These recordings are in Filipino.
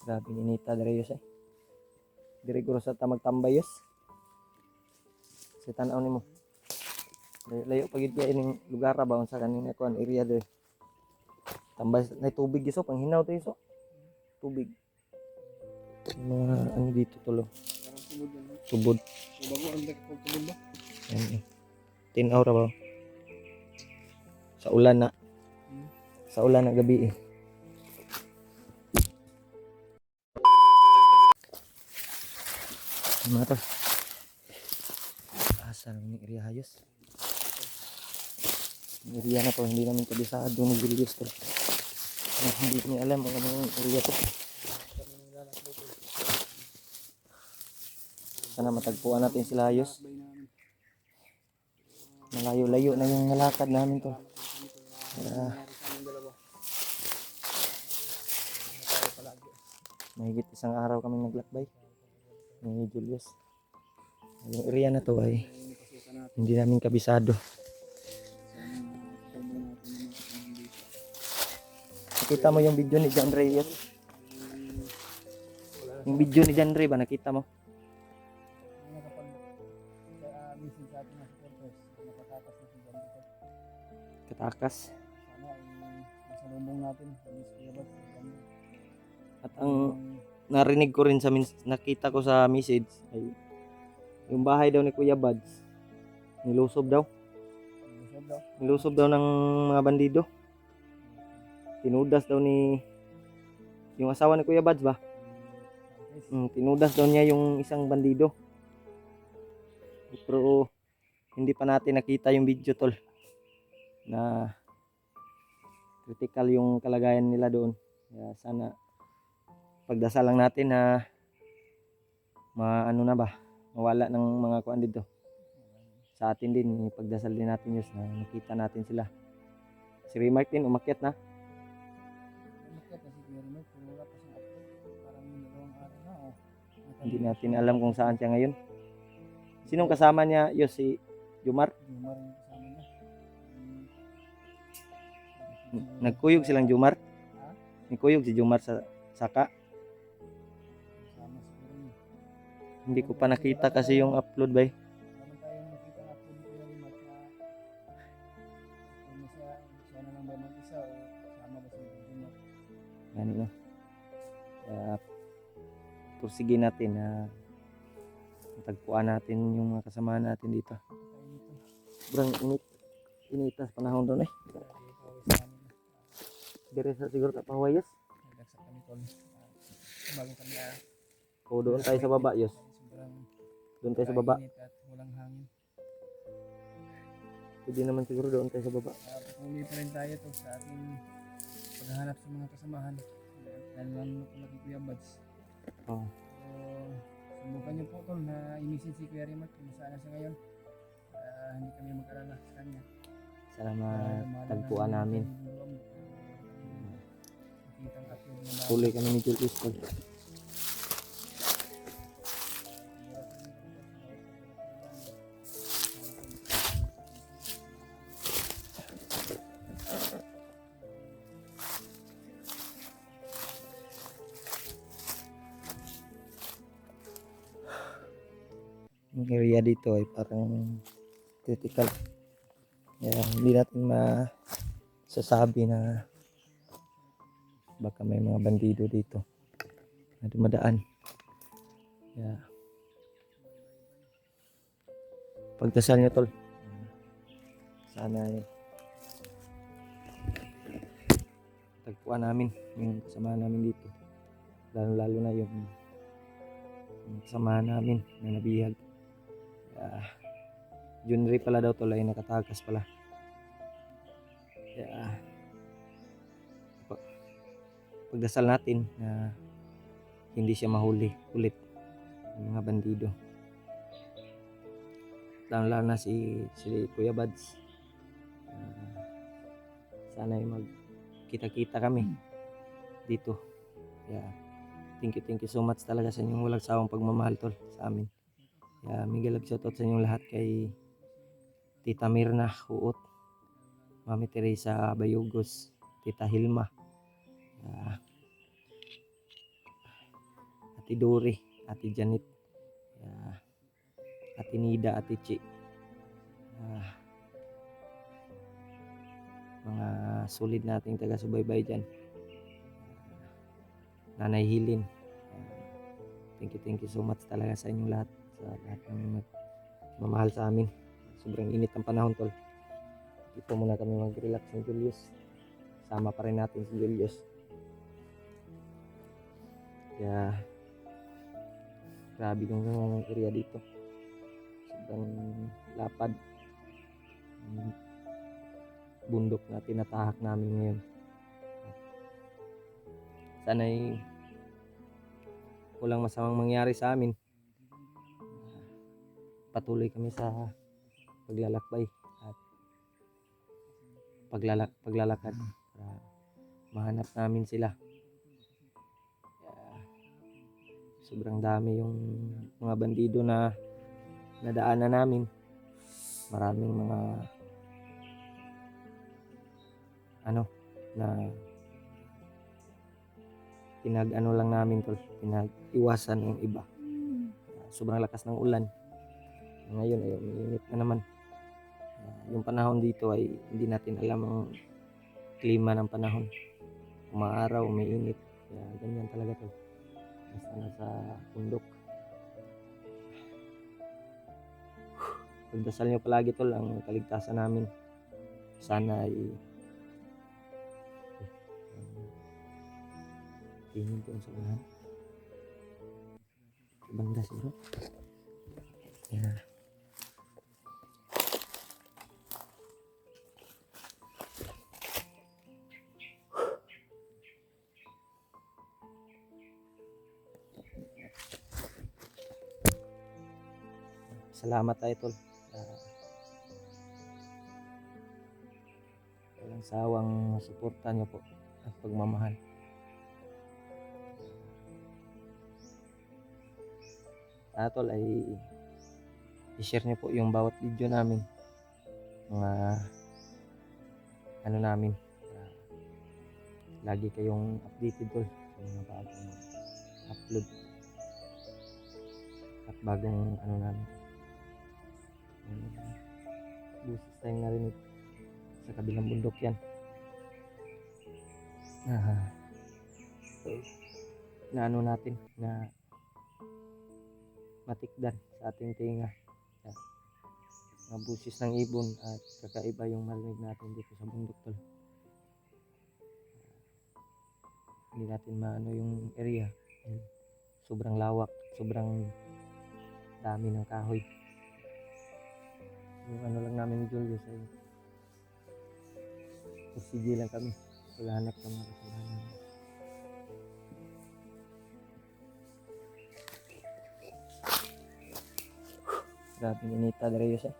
Grabe inita diri yus eh. Diri guro sa tamag-tambay yus. Sa tanaw nimo. Layo pagid kay ining lugar ba unsa kaning kuan area diri. Tambay na tubig iso pang hinaw to iso. Tubig. Mga ano dito tulo. Tubod. Bago ang tubod ba? Yan. Tinaw ra ba? Sa ulan na. Sa ulan na gabi eh. Mga to. Asa ng area hayos. Area na to, hindi namin kabisado ng Julius to. Hindi niya alam kung anong area to. Sana matagpuan natin sila hayos. Malayo-layo na yung nalakad namin to. Mahigit isang araw kami naglakbay ni Julius. Yung area na to ay hindi namin kabisado. Nakita mo yung video ni John Ray yun? Yung video ni John Ray ba nakita mo? Katakas. Masalubong natin. At ang narinig ko rin sa nakita ko sa message ay yung bahay daw ni Kuya Buds nilusob daw. Nilusob daw ng mga bandido. Tinudas daw ni yung asawa ni Kuya Buds ba? Tinudas daw niya yung isang bandido. Pero hindi pa natin nakita yung video tol. Na critical yung kalagayan nila doon. Kaya sana pagdasal lang natin na maano na ba, mawala ng mga kuan dito. Sa atin din, pagdasal din natin yun na nakita natin sila. Si Remark din, umakyat na. Hindi natin alam kung saan siya ngayon. Sinong kasama niya? Yun, si Jumar? Nagkuyog silang Jumar? Nagkuyog si Jumar sa saka? Hindi ko pa nakita kasi yung upload ba eh. Ganun no. Pursige natin na matagpuan natin yung mga kasama natin dito. Sobrang initas panahon doon eh. Dire sa siguro kapahawayas. O doon tayo sa baba, Yos. Doon tayo sa baba. Pwede naman siguro doon tayo sa baba. Patuloy pa rin tayo to sa ating paghahanap sa mga kasamahan. Dahil lang po natin Kuya Buds. Oh. So, subukan niyo po tol na imisin si Kuya Remark kung saan na siya ngayon. Hindi kami mag-alala sa kanya. Sana matagpuan namin. Tuloy kami ni Julius. Yung area dito ay parang critical. Kaya hindi natin masasabi na baka may mga bandido dito na dumadaan. Kaya pagdasal nyo tol. Sana tagpuan namin yung kasama namin dito. Lalo na yung kasama namin na nabihag. Junri pala daw tol ay nakatakas pala. Kaya pagdasal natin na hindi siya mahuli ulit ng mga bandido. Lalo na si Kuya Buds. Sana ay magkita-kita kami dito. Kaya thank you so much talaga sa inyong walang sawang pagmamahal tol sa amin. Kaya mega love shoutout sa inyong lahat kay Tita Mirna Huot, Mami Teresa Bayugos, Tita Hilma, Ate Dori, Ate Janet, Ate Nida, Ate Chi, mga solid nating taga-subaybay dyan. Nanay Hilin, thank you so much talaga sa inyong lahat, sa lahat ng mamahal sa amin. Sobrang init ang panahon, tol. Dito muna kami mag-relax ni Julius. Sama pa rin natin si Julius. Kaya grabe yung area dito. Sobrang lapad. Bundok na tinatahak namin ngayon. Sana'y walang masamang mangyari sa amin. Patuloy kami sa paglalakbay at paglalakad para mahanap namin sila. Sobrang dami yung mga bandido na nadaanan namin. Maraming mga na pinag-ano lang namin, tol, pinag-iwasan ng iba. Sobrang lakas ng ulan. Ngayon ay uminit na naman. Yung panahon dito ay hindi natin alam ang klima ng panahon. Umaaraw, umiinit. Kaya ganyan talaga, tol. Basta nasa bundok. Pagdasal nyo palagi, tol, ang kaligtasan namin. Sana ay tingin doon sa ulan. Banda siguro. Yeah. Salamat tayo, tol. Walang sawang suporta nyo po at pagmamahal. Tol, ay i-share nyo po yung bawat video namin, mga namin, lagi kayong updated, tol, sa mga bagong upload at bagong namin. Busis tayong narinig sa kabilang bundok yan. Na natin na matikdan sa ating tinga. Mga busis ng ibon at kakaiba yung marinig natin dito sa bundok, tol. Hindi natin maano yung area. Sobrang lawak, sobrang dami ng kahoy. Yung lang namin ni Julius ay pursige lang kami. Paghanap ng mga kasalanan namin. Grabe ninita Darius eh.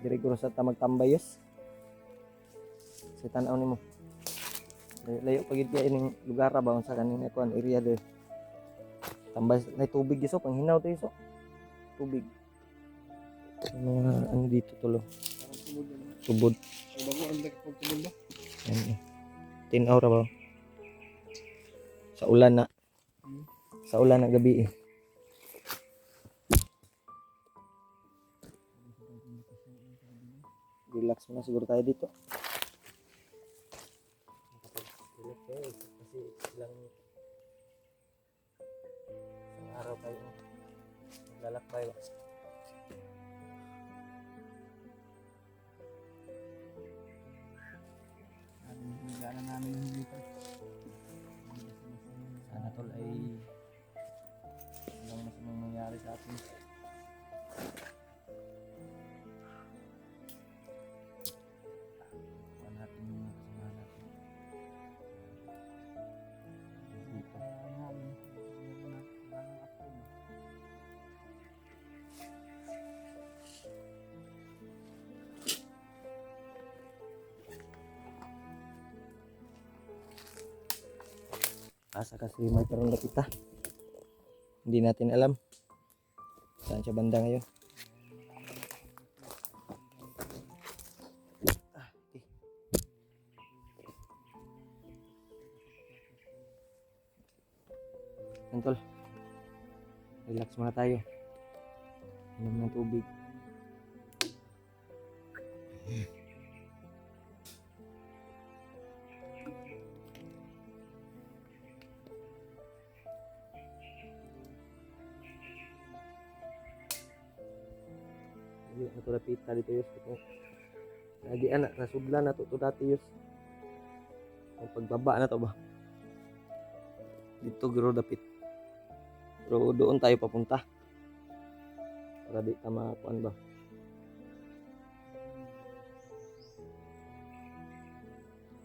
Diri ko sa magtambayos. Sa tanaw nimo. Layo pagid kay ining lugar ra ba sa kanina kuan area de. Tambay na tubig iso pang hinaw to iso. Tubig. Mga dito tulo. Tubod. Bago ang tubod ba? Yan eh. Tinaw ra ba? Sa ulan na. Sa ulan na gabi eh. Relax muna siguro tayo dito. Relax tayo kasi isang araw tayo maglalakbay ba. Nagana namin dito. Sana, tol, ay walang masamang mangyari sa atin. Asa kasi may karoon na kita. Hindi natin alam saan siya banda ngayon. Okay. Tol. Relax muna tayo. Inom ng tubig. Hindi na ito napita dito yus. Lagi anak, nasudla na ito dati yus. Ang pagbaba na to ba? Dito giro dapit. Pero doon tayo papunta. Para di ka makuan ba?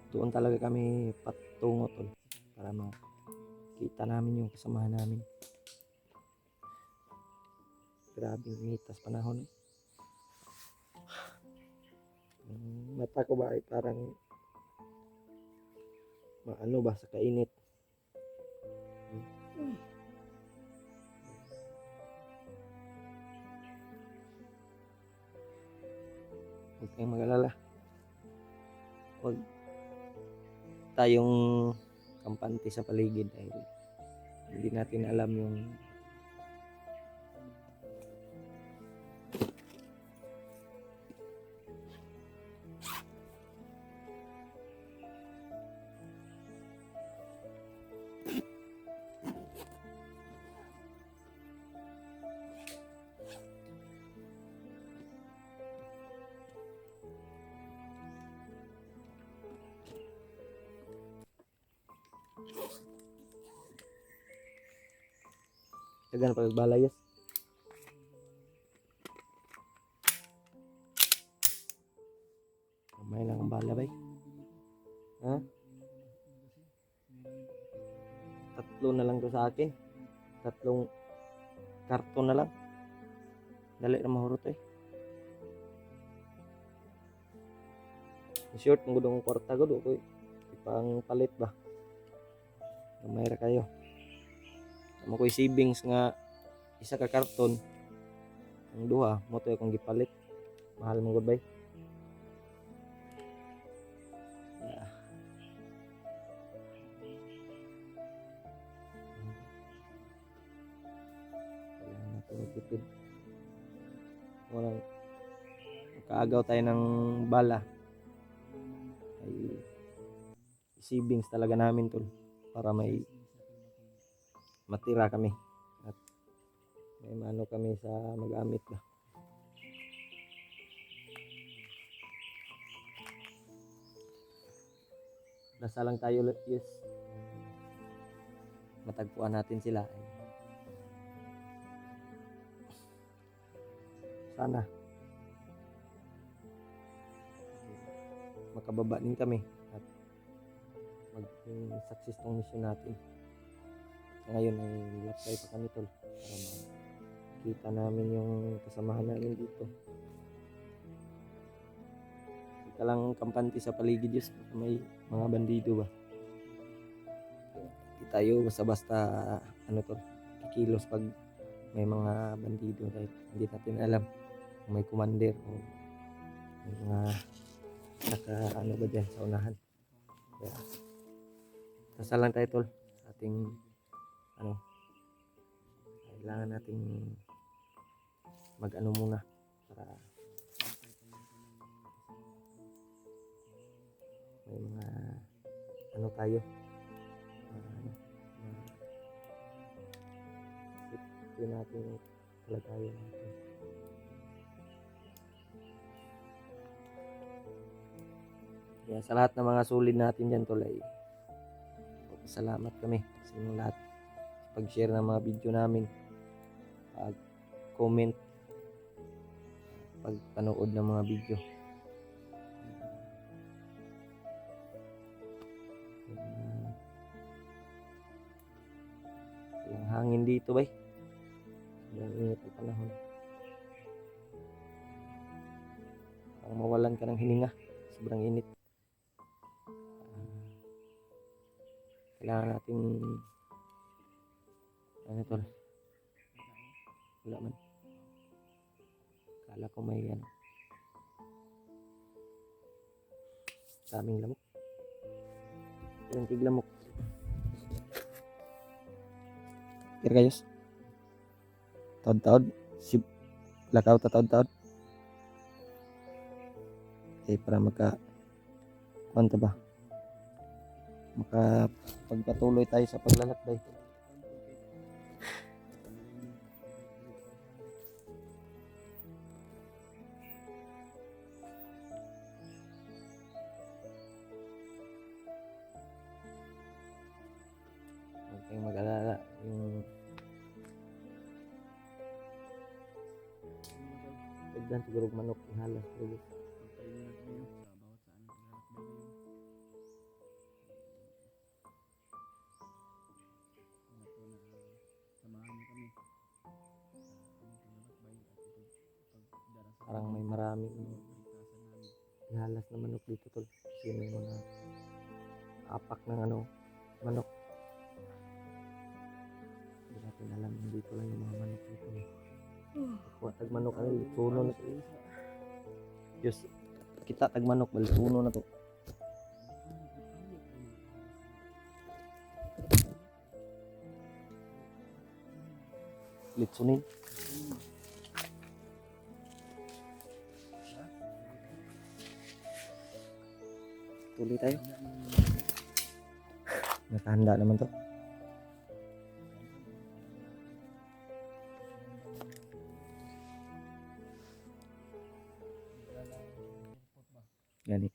Doon talaga kami patungo tol. Para makita namin yung kasamahan namin. Grabing mitas panahon. Mata ko ba ay parang maano ba sa kainit. Huwag kayong mag-alala. Huwag tayong kampante sa paligid dahil hindi natin alam yung tagan pagbalayas. Kamay lang ang bala bay. Ha? 3 na lang to sa akin. 3 karton na lang. Dali na mahurot eh. Short ng gudong kwarta gudo ko. Ipang palit ba? Mayra kayo. Amo ko'y savings nga isa ka karton. Ang duha mo to akong gipalit. Mahal mong gabay. Yeah. Kailangan natin magtipid. Walang kaagaw tayo ng bala. Ay savings talaga namin tol para may matira kami at may mano kami sa magamit ba. Nasa lang tayo yes. Matagpuan natin sila. Sana makababa din kami at maging success tong mission natin. Ngayon ay lapay pa kami tol para makita namin yung kasamahan namin dito. Hindi ka lang kampante sa paligid yus, may mga bandido ba. Hindi tayo basta-basta ano tol, kikilos pag may mga bandido dahil hindi natin alam kung may commander o may mga naka ano ba dyan sa unahan. Kaya dasal lang tayo tol sa ating ano, kailangan nating mag-ano muna para may mga ano tayo ito natin yung kalagayan natin. Kaya sa lahat ng mga sulid natin dyan tol ay salamat kami sa inyong lahat pag-share ng mga video namin, pag-comment, pag-panood ng mga video. Yung hangin dito bay. Sobrang init ang panahon. Parang mawalan ka ng hininga. Sobrang init. Kailangan natin ano tol, wala man, kala ko may ano daming lamok, ilang tiglamok. Kaya kayos Taod-taod. Si lakaw ta taod-taod. Okay, para kwanta ba? Pagpatuloy tayo sa paglalakbay. Huwag kayong mag-alala. Yung pagdan siguro manok ihalas. Pero parang may maraming ihalas na manok dito tol. Kasi may mga apak ng manok. Hindi natin alam, dito lang yung mga manok dito. Kuha tag manok ano, litsuno na to. Diyos, kita tag manok, litsuno na to. Litsunin. Tuloy tayo. Nakahanda naman to. Ganit.